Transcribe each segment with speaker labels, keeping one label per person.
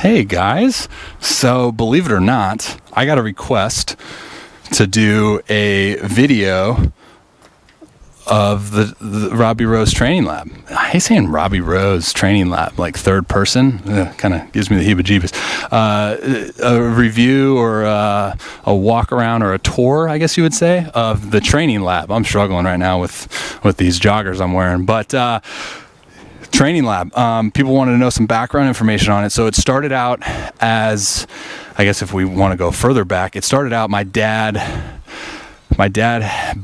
Speaker 1: Hey guys, so believe it or not, I got a request to do a video of the Robby Rose training lab. I hate saying Robby Rose training lab, like third person. Kind of gives me the heebie-jeebies. A review or a walk around or a tour, I guess you would say, of the training lab. I'm struggling right now with these joggers I'm wearing, but training lab. People wanted to know some background information on it. So it started out as, I guess if we want to go further back, it started out my dad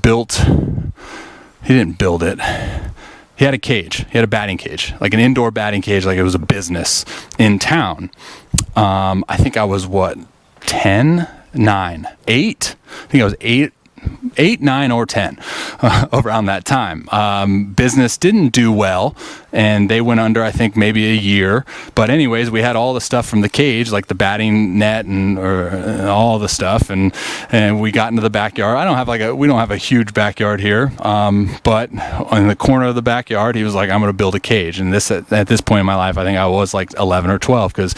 Speaker 1: built, he didn't build it. He had a cage. He had a batting cage, like an indoor batting cage, like it was a business in town. I think I was 10, 9, 8? I think I was 8, 9, or 10 around that time. Business didn't do well, and they went under, I think, maybe a year. But anyways, we had all the stuff from the cage, like the batting net and all the stuff, and we got into the backyard. We don't have a huge backyard here, but in the corner of the backyard, he was like, "I'm going to build a cage." And this at this point in my life, I think I was like 11 or 12 because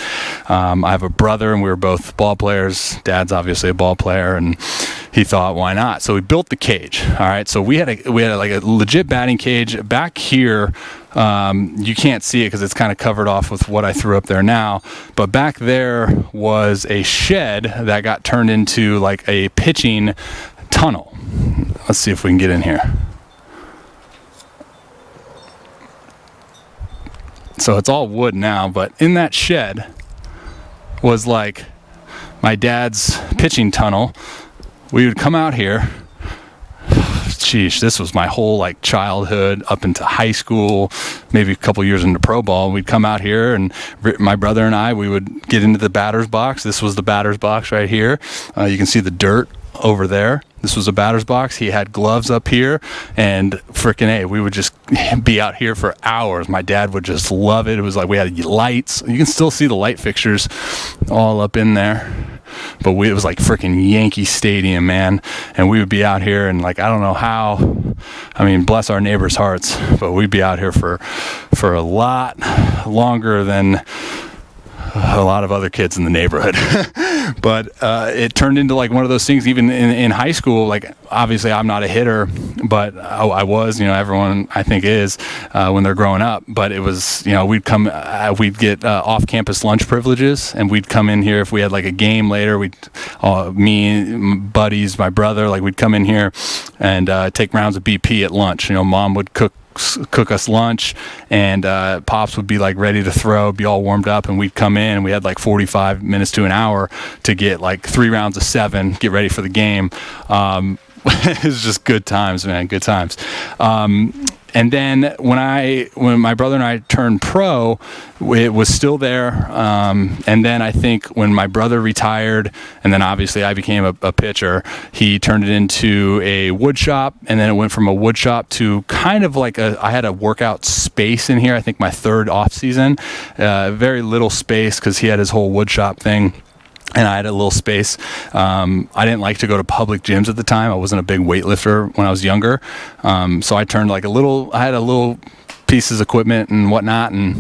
Speaker 1: I have a brother, and we were both ball players. Dad's obviously a ball player, and he thought, why not? So we built the cage. All right. So we had like a legit batting cage back here. You can't see it because it's kind of covered off with what I threw up there now. But back there was a shed that got turned into like a pitching tunnel. Let's see if we can get in here. So it's all wood now, but in that shed was like my dad's pitching tunnel. We would come out here. Sheesh, this was my whole like childhood up into high school, maybe a couple years into pro ball. We'd come out here, and my brother and I, we would get into the batter's box. This was the batter's box right here. You can see the dirt over there. This was a batter's box. He had gloves up here, and frickin' A, we would just be out here for hours. My dad would just love it. It was like we had lights. You can still see the light fixtures all up in there. But it was like freaking Yankee Stadium, man. And we would be out here, and like, I don't know how, I mean, bless our neighbors' hearts, but we'd be out here for a lot longer than a lot of other kids in the neighborhood. But it turned into like one of those things, even in high school. Like, obviously I'm not a hitter, but I was, everyone I think is when they're growing up. But it was, we'd get off-campus lunch privileges, and we'd come in here if we had like a game later. Me, buddies, my brother, like we'd come in here and take rounds of BP at lunch. Mom would cook us lunch, and pops would be like ready to throw, be all warmed up, and we'd come in, and we had like 45 minutes to an hour to get like 3 rounds of 7, get ready for the game. It was just good times, man, good times. And then when my brother and I turned pro, it was still there. And then I think when my brother retired, and then obviously I became a pitcher, he turned it into a wood shop. And then it went from a wood shop to kind of like I had a workout space in here. I think my third off season, very little space because he had his whole wood shop thing. And I had a little space. I didn't like to go to public gyms at the time. I wasn't a big weightlifter when I was younger. So I turned like I had a little pieces of equipment and whatnot, and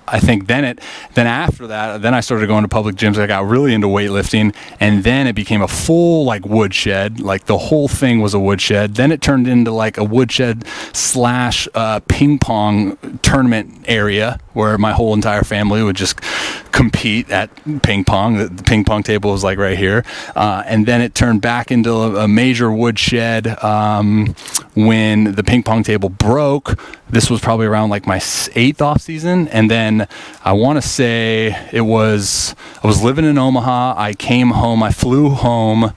Speaker 1: I think then after that, then I started going to public gyms. I got really into weightlifting, and then it became a full like woodshed. Like the whole thing was a woodshed. Then it turned into like a woodshed / ping pong tournament area where my whole entire family would just compete at ping pong. The ping pong table was like right here, and then it turned back into a major woodshed when the ping pong table broke. This was probably around like my 8th off season, and then I want to say I was living in Omaha. I came home. I flew home.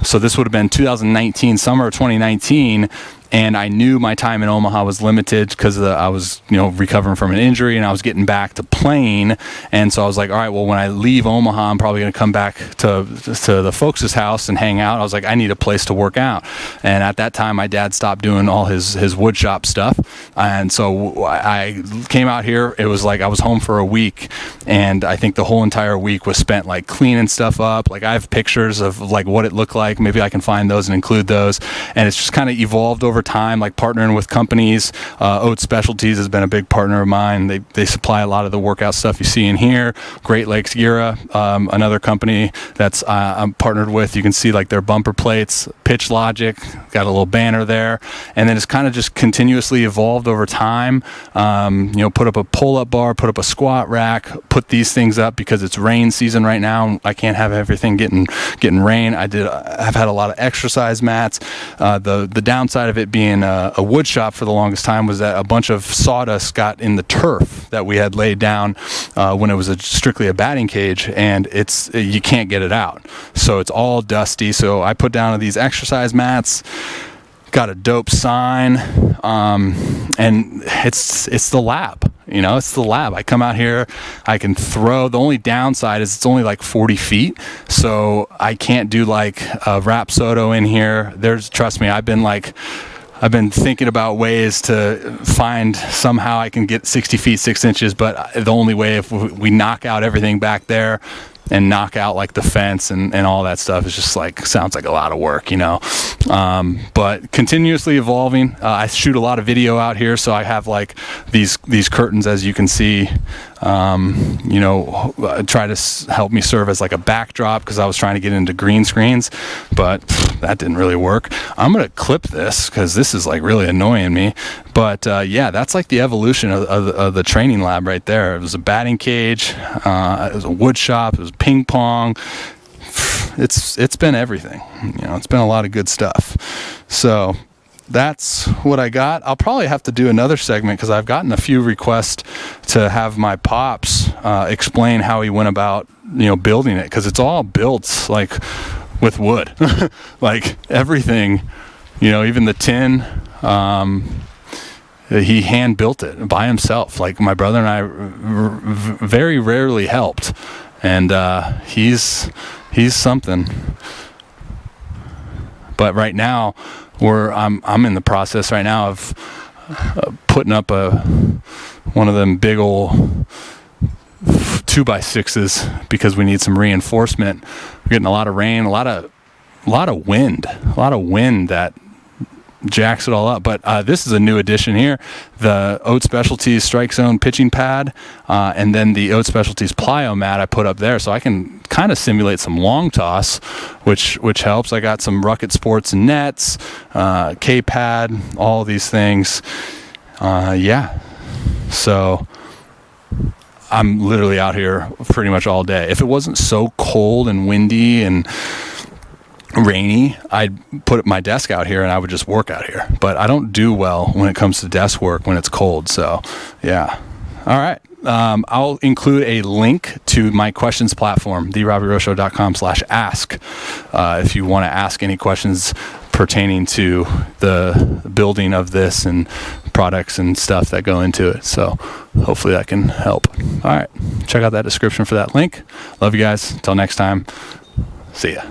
Speaker 1: So this would have been 2019, summer of 2019. And I knew my time in Omaha was limited because I was, recovering from an injury, and I was getting back to playing. And so I was like, all right, well, when I leave Omaha, I'm probably going to come back to the folks' house and hang out. I was like, I need a place to work out. And at that time, my dad stopped doing all his wood shop stuff. And so I came out here. It was like I was home for a week. And I think the whole entire week was spent like cleaning stuff up. Like I have pictures of like what it looked like. Maybe I can find those and include those. And it's just kind of evolved over over time, like partnering with companies. Oat Specialties has been a big partner of mine. They supply a lot of the workout stuff you see in here. Great Lakes Gira, another company that's I'm partnered with. You can see like their bumper plates, Pitch Logic, got a little banner there, and then it's kind of just continuously evolved over time. Put up a pull-up bar, put up a squat rack, put these things up because it's rain season right now, and I can't have everything getting rain. I've had a lot of exercise mats. The downside of it being a wood shop for the longest time was that a bunch of sawdust got in the turf that we had laid down when it was strictly a batting cage, and you can't get it out, so it's all dusty. So I put down these exercise mats, got a dope sign, and it's the lab. It's the lab. I come out here, I can throw. The only downside is it's only like 40 feet, so I can't do like a Rapsodo in here. Trust me, I've been thinking about ways to find somehow I can get 60 feet 6 inches, but the only way if we knock out everything back there and knock out like the fence and all that stuff is just like, sounds like a lot of work, but continuously evolving. I shoot a lot of video out here, so I have like these curtains, as you can see, try to help me serve as like a backdrop because I was trying to get into green screens, but that didn't really work. I'm gonna clip this because this is like really annoying me, but that's like the evolution of the training lab right there. It was a batting cage, it was a wood shop, it was ping pong. It's been everything. It's been a lot of good stuff. So that's what I got. I'll probably have to do another segment because I've gotten a few requests to have my pops explain how he went about building it, because it's all built like with wood. Like everything, even the tin, he hand built it by himself. Like my brother and I very rarely helped, and he's something. But right now I'm in the process right now of putting up one of them big old 2x6s because we need some reinforcement. We're getting a lot of rain, a lot of wind that jacks it all up. But this is a new addition here, the Oat Specialties Strike Zone pitching pad, and then the Oat Specialties Plyo mat I put up there, so I can kind of simulate some long toss, which helps. I got some Rucket Sports nets, K-pad, all these things. So I'm literally out here pretty much all day. If it wasn't so cold and windy and rainy, I'd put my desk out here and I would just work out here. But I don't do well when it comes to desk work when it's cold. So, yeah. All right. I'll include a link to my questions platform, therobbyroshow.com/ask, if you want to ask any questions pertaining to the building of this and products and stuff that go into it. So hopefully that can help. All right. Check out that description for that link. Love you guys. Until next time. See ya.